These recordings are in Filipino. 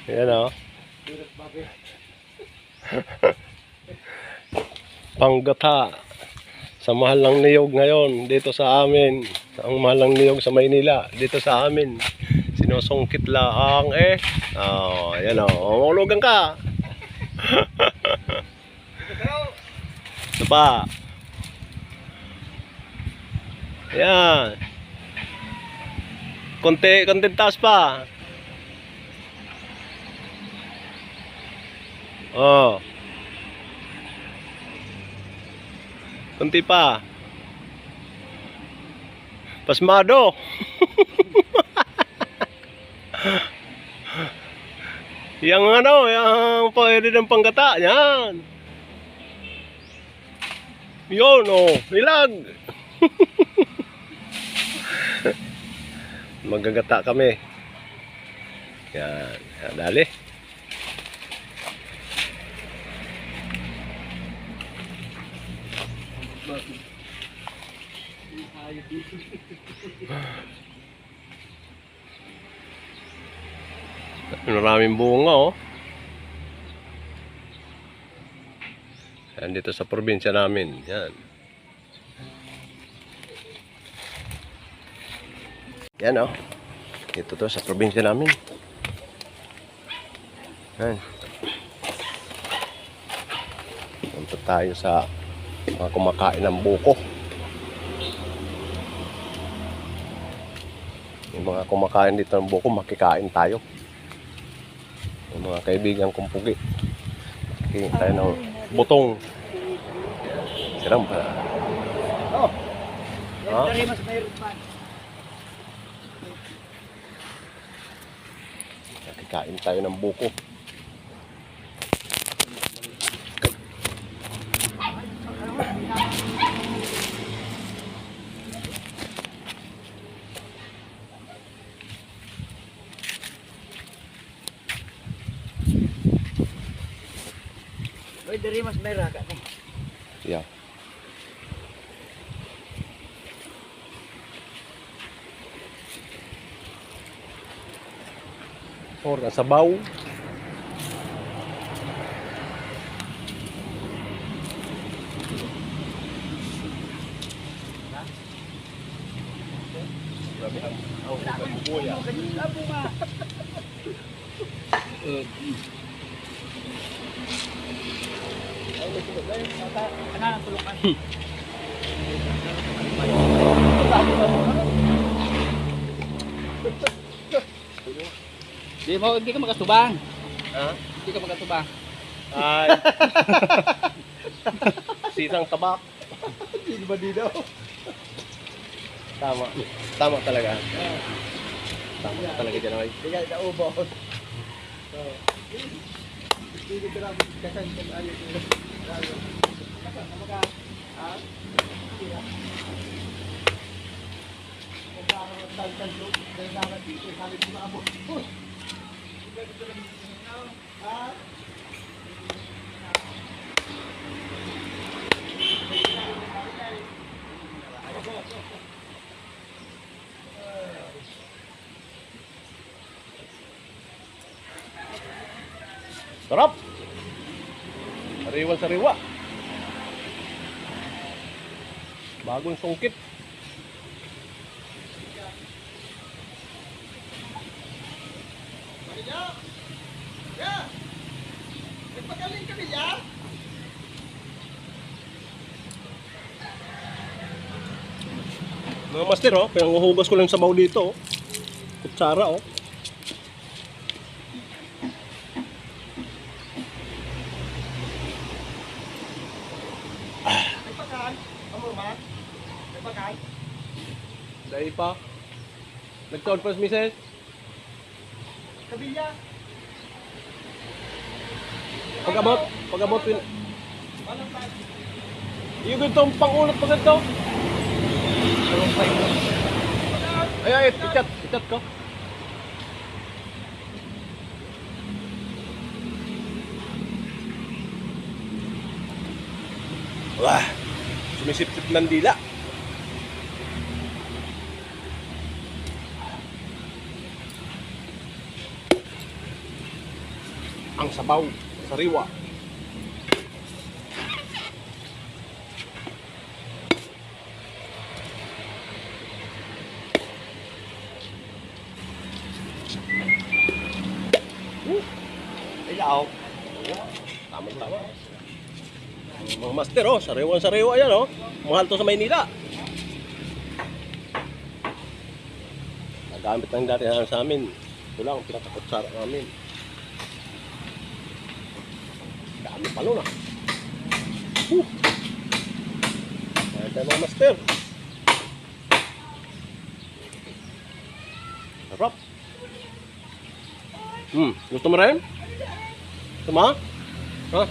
Yan o. Panggata. Sa mahal ng niyog ngayon dito sa amin. Ang mahal ng niyog sa Maynila dito sa amin. Sinusungkit lang eh. Oh, yan o. Umulugan ka. Ito pa. Yan. Konti taas pa. Oh. Konti pa. Pasmado. Yang ano, yang pwede ng panggata. Yan. Yun, oh. Ilag. Magagata kami. Yan. Yan, dali. Maraming bunga oh. Yan dito sa probinsya namin. Yan. Yan oh. Dito to sa probinsya namin. Yan. Punta tayo sa mga kumakain ng buko. Yung mga kumakain dito ng buko, makikain tayo. Yung mga kaibigan kong pugi. Makikain tayo ng butong. Siram pa. Oh. Ha? Mas mayroon pa. Makikain tayo ng buko. Oy, dari mas mayroon ka. Yeah. Or sabaw. Grabe ang bubuya. Hindi ka makasubang. Ha? Hindi ka makasubang. Ay. Sisang tabak. Hindi ba di daw? Tama. Tama talaga. Tama talaga dyan ay. Hindi ka ubo. Hindi ka lang kasan kung ayaw ko. Sarap. Sariwan sariwa. Bagong sungkit. Mga master oh, pinanguhugas ko lang sa baw dito oh. Kutsara oh. Dahil pa. Nag-conference misis. Kabilya. Pag-abot pin. Yung ganitong pang-ulot pa ganito. Ay, icat ko. Wah, sumisip-sip ng dila. ang sabaw, sariwa. Ayaw. Tama-tama. Mga master, oh, sariwa-sariwa yan, oh. Mahal to sa Maynila. Nagamit lang dati sa amin. Ito lang ang pinakakutsara namin. Dami palo na. Ayan tayo mga master. Sarap. Gusto mo rin? Gusto mo? Ha?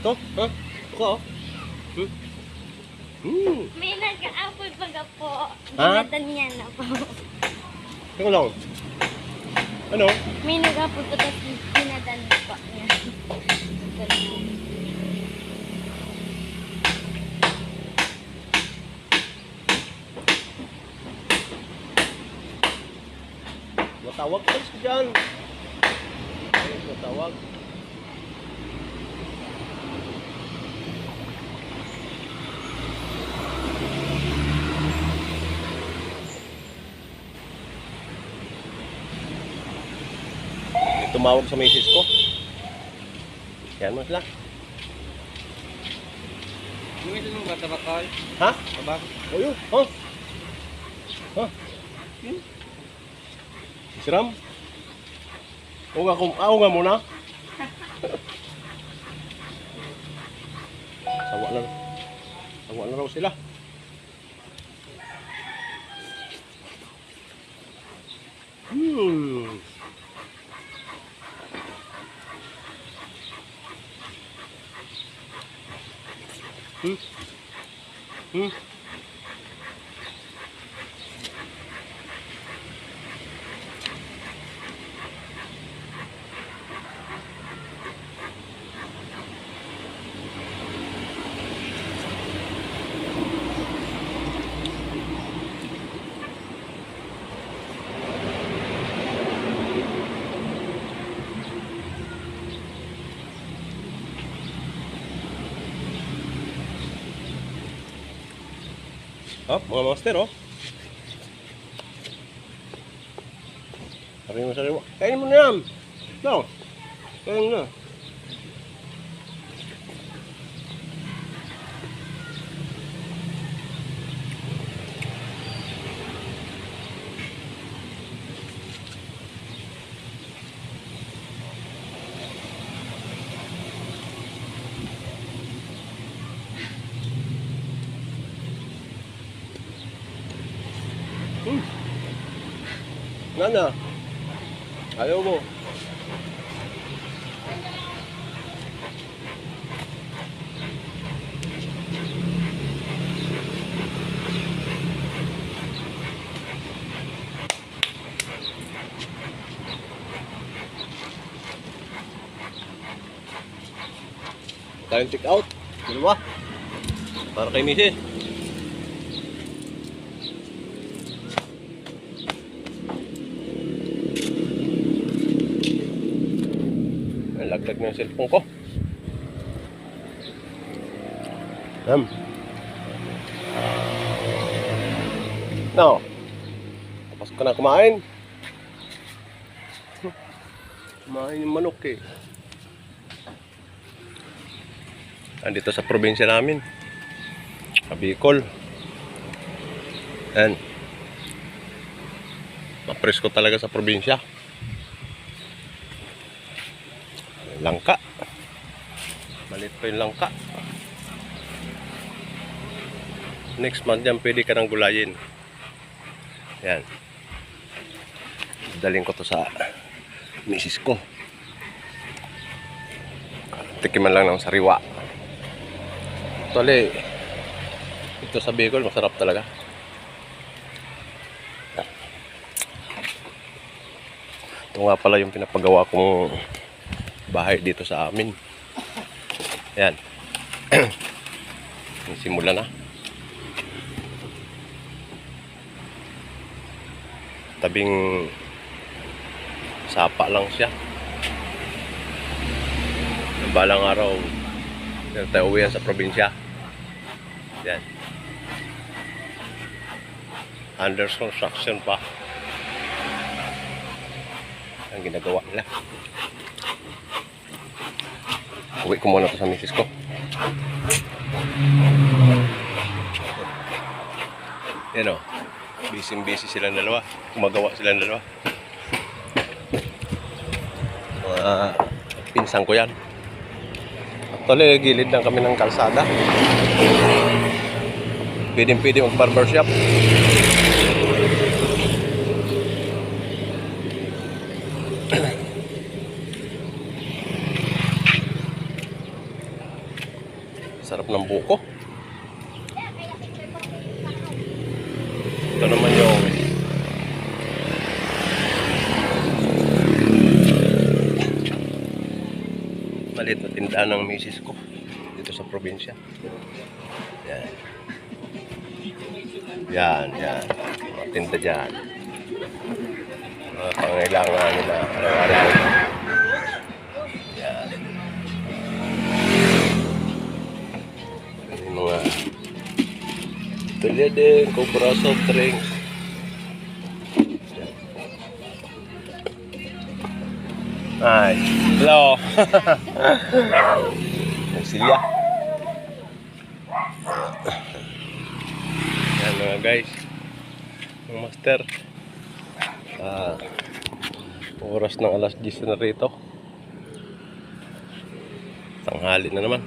Ito? Ha? Ito ka, oh. May nag-apple baga po. Ha? Dinatan niya na po. Ito lang. Ano? May nag-apple po tapos dinatan po niya. Matawag ka dyan. Matawag. Tumawag sa misis ko. Yan mo sila. Yung ito yung bata bakal. Ha? Tabak. O yun. Ha? Ha? Siram? Ako nga muna. Sawa na. Sawa na raw sila. Oh, mga master, oh. Sariwa. Kainin mo na yan. No. Kainin mo na. Nana, ayaw mo. Tayong take out. Dalawa. Para kay misis. Laglag na yung cellphone ko. Now, tapos ka na kumain. Kumain yung manok eh. Andito sa probinsya namin. Sa Bicol. Ayan. Mapresko talaga sa probinsya. Langka. Malit pa yung langka. Next month yan, pwede ka nang gulayin. Yan. Daling ko to sa misis ko. Tikiman lang ng sariwa. Actually, ito sa Bicol, masarap talaga. Ito nga pala yung pinapagawa kong bahay dito sa amin. Ayan. Simula na. Tabing sapa lang siya. balang araw, yan tayo uwi sa probinsya. Yan. Under construction pa. Ang ginagawa nila. Uwi ko muna to sa misis ko. Yan o. Busy silang dalawa. Gumagawa silang dalawa. Pinsan ko yan. Actually, gilid lang kami ng kalsada. Pwede mag-barbershop. Sarap ng buko. Ito naman yung maliit na tindahan ng misis ko dito sa probinsya. Yan. Yan. Mga tinda dyan. Mga pangailangan nila. Araw-araw. Yan. Yung mga tulad din, Cobra soft drinks. Ay, hello. Silya. Yan mga guys. Ang master. Oras ng alas 10 na rito. Tanghali na naman.